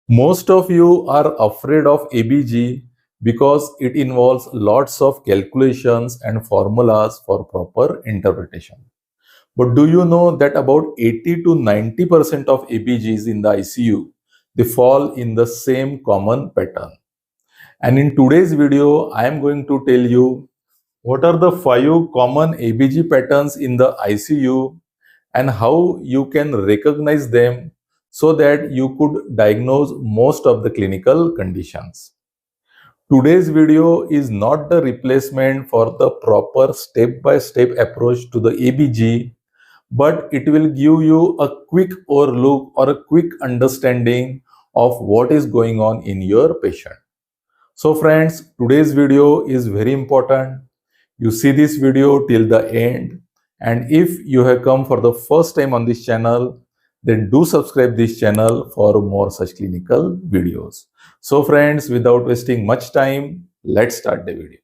Most of you are afraid of ABG because it involves lots of calculations and formulas for proper interpretation. But do you know that about 80 to 90% of ABGs in the ICU, they fall in the same common pattern. And in today's video, I am going to tell you what are the 5 common ABG patterns in the ICU and how you can recognize them so that you could diagnose most of the clinical conditions. Today's video is not the replacement for the proper step-by-step approach to the ABG, but it will give you a quick overlook or a quick understanding of what is going on in your patient. So friends, today's video is very important. You see this video till the end, and if you have come for the first time on this channel, then do subscribe this channel for more such clinical videos. So friends, without wasting much time, let's start the video.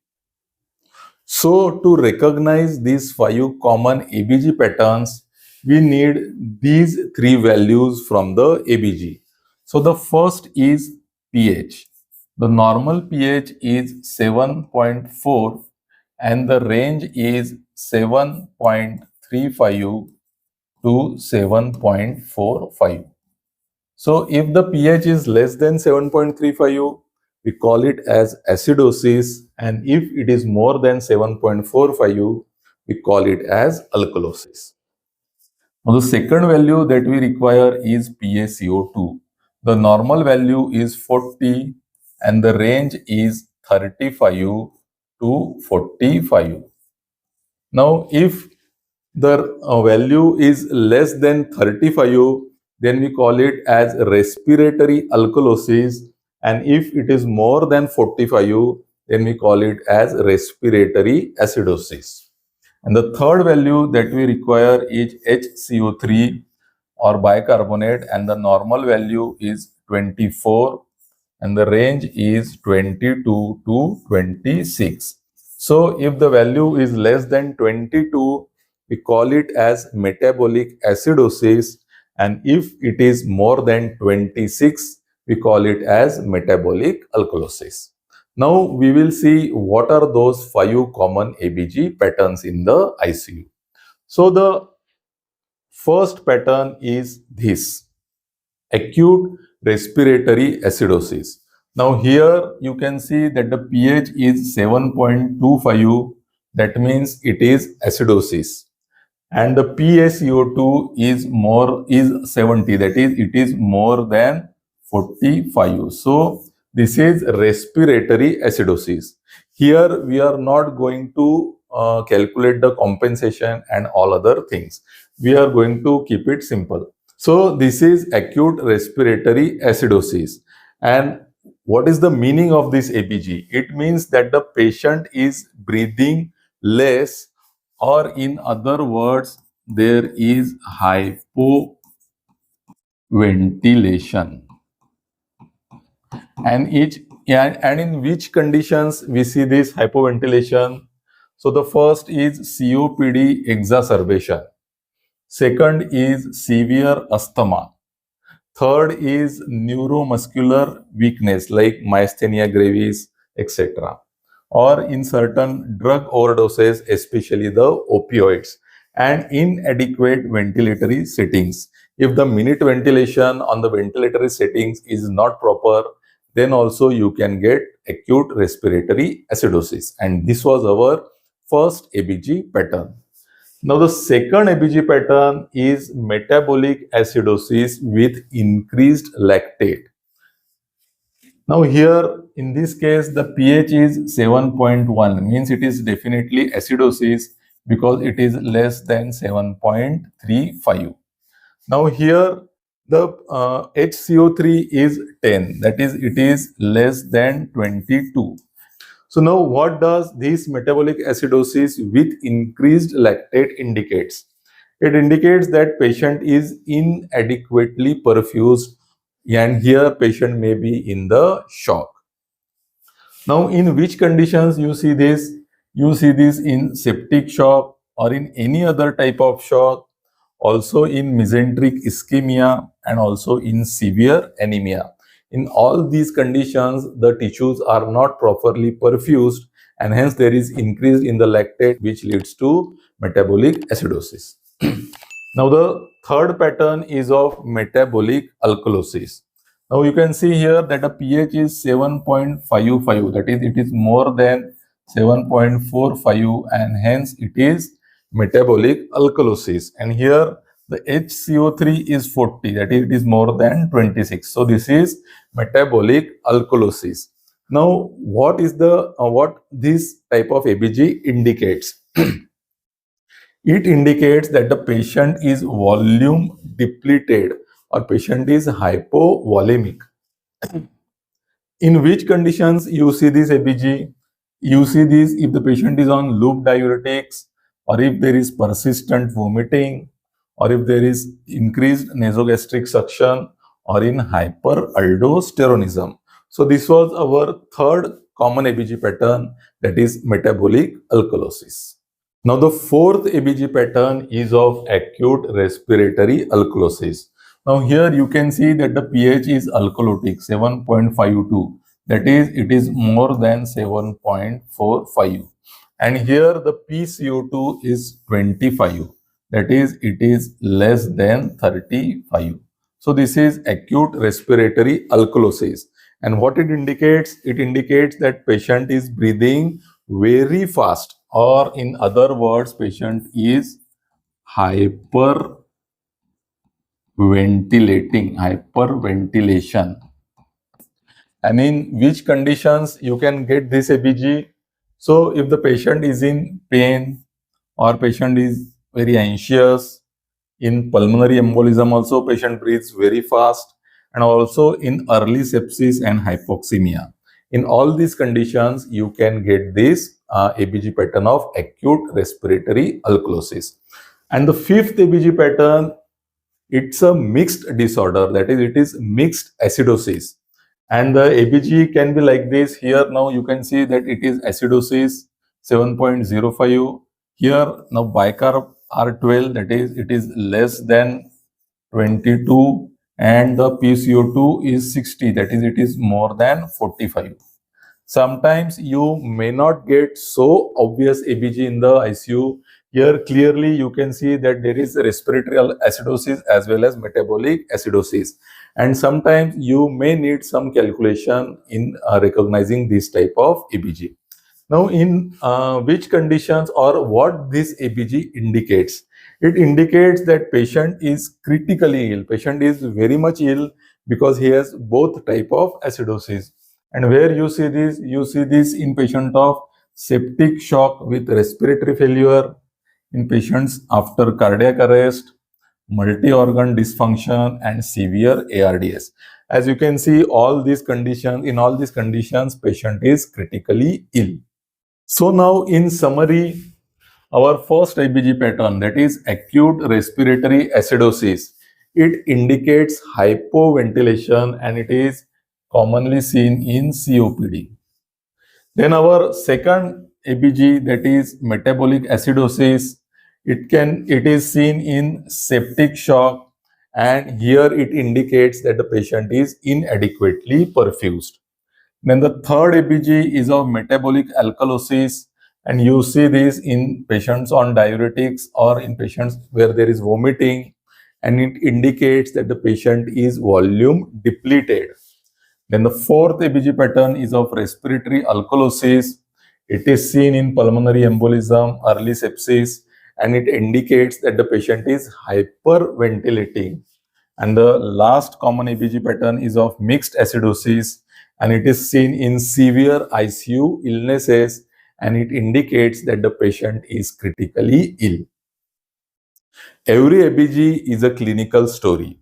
So to recognize these 5 common ABG patterns, we need these 3 values from the ABG. So the first is pH. The normal pH is 7.4 and the range is 7.35 to 7.45. So if the pH is less than 7.35, we call it as acidosis, and if it is more than 7.45, we call it as alkalosis. Now the second value that we require is PaCO2. The normal value is 40 and the range is 35 to 45. Now if the value is less than 35, then we call it as respiratory alkalosis, and if it is more than 45, then we call it as respiratory acidosis. And the third value that we require is HCO3 or bicarbonate, and the normal value is 24 and the range is 22 to 26. So if the value is less than 22, we call it as metabolic acidosis, and if it is more than 26, we call it as metabolic alkalosis. Now we will see what are those 5 common ABG patterns in the ICU. So the first pattern is this: acute respiratory acidosis. Now here you can see that the pH is 7.25, that means it is acidosis, and the PaCO2 is 70, that is it is more than 45. So this is respiratory acidosis. Here we are not going to calculate the compensation and all other things. We are going to keep it simple. So this is acute respiratory acidosis. And what is the meaning of this ABG? It means that the patient is breathing less, or in other words, there is hypoventilation. And in which conditions we see this hypoventilation? So the first is COPD exacerbation. Second is severe asthma. Third is neuromuscular weakness like myasthenia gravis, etc. Or in certain drug overdoses, especially the opioids, and inadequate ventilatory settings. If the minute ventilation on the ventilatory settings is not proper, then also you can get acute respiratory acidosis. And this was our first ABG pattern. Now the second ABG pattern is metabolic acidosis with increased lactate. Now here in this case the pH is 7.1, means it is definitely acidosis because it is less than 7.35. Now here the HCO3 is 10, that is it is less than 22. So now what does this metabolic acidosis with increased lactate indicates? It indicates that patient is inadequately perfused, and here patient may be in the shock. Now in which conditions you see this? You see this in septic shock or in any other type of shock, also in mesenteric ischemia and also in severe anemia. In all these conditions, the tissues are not properly perfused, and hence there is increase in the lactate, which leads to metabolic acidosis. Now the third pattern is of metabolic alkalosis. Now you can see here that the pH is 7.55, that is, it is more than 7.45, and hence it is metabolic alkalosis. And here the HCO3 is 40, that is, it is more than 26. So this is metabolic alkalosis. Now what is the what this type of ABG indicates? It indicates that the patient is volume depleted or patient is hypovolemic. In which conditions you see this ABG? You see this if the patient is on loop diuretics, or if there is persistent vomiting, or if there is increased nasogastric suction, or in hyperaldosteronism. So this was our third common ABG pattern, that is metabolic alkalosis. Now the fourth ABG pattern is of acute respiratory alkalosis. Now here you can see that the pH is alkalotic, 7.52. That is, it is more than 7.45. And here the PCO2 is 25. That is, it is less than 35. So this is acute respiratory alkalosis. And what it indicates? It indicates that patient is breathing very fast, or in other words, patient is hyperventilation. And in which conditions you can get this ABG? So if the patient is in pain, or patient is very anxious, in pulmonary embolism also patient breathes very fast, and also in early sepsis and hypoxemia. In all these conditions, you can get this ABG pattern of acute respiratory alkalosis. And the fifth ABG pattern, it's a mixed disorder, that is, it is mixed acidosis. And the ABG can be like this. Here now you can see that it is acidosis 7.05. Here now bicarb R12, that is, it is less than 22, and the PCO2 is 60, that is, it is more than 45. Sometimes you may not get so obvious ABG in the ICU. Here clearly you can see that there is respiratory acidosis as well as metabolic acidosis. And sometimes you may need some calculation in recognizing this type of ABG. Now in which conditions or what this ABG indicates? It indicates that patient is critically ill. Patient is very much ill because he has both type of acidosis. And where you see this in patient of septic shock with respiratory failure, in patients after cardiac arrest, multi-organ dysfunction, and severe ARDS. As you can see, in all these conditions, patient is critically ill. So now in summary, our first ABG pattern, that is acute respiratory acidosis, it indicates hypoventilation and it is commonly seen in COPD. Then our second ABG, that is metabolic acidosis, it is seen in septic shock, and here it indicates that the patient is inadequately perfused. Then the third ABG is of metabolic alkalosis, and you see this in patients on diuretics or in patients where there is vomiting, and it indicates that the patient is volume depleted. Then the fourth ABG pattern is of respiratory alkalosis. It is seen in pulmonary embolism, early sepsis, and it indicates that the patient is hyperventilating. And the last common ABG pattern is of mixed acidosis, and it is seen in severe ICU illnesses, and it indicates that the patient is critically ill. Every ABG is a clinical story.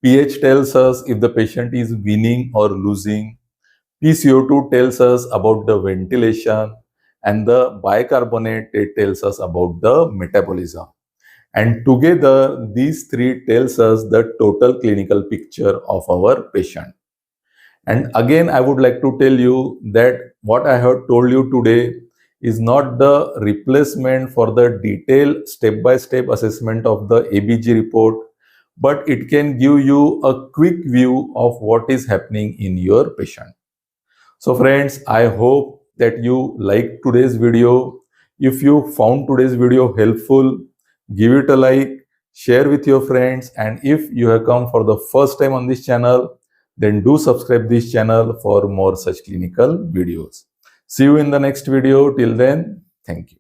pH tells us if the patient is winning or losing. PCO2 tells us about the ventilation, and the bicarbonate, it tells us about the metabolism. And together, these three tells us the total clinical picture of our patient. And again, I would like to tell you that what I have told you today is not the replacement for the detailed step-by-step assessment of the ABG report, but it can give you a quick view of what is happening in your patient. So friends, I hope that you liked today's video. If you found today's video helpful, give it a like, share with your friends, and if you have come for the first time on this channel, then do subscribe this channel for more such clinical videos. See you in the next video. Till then, thank you.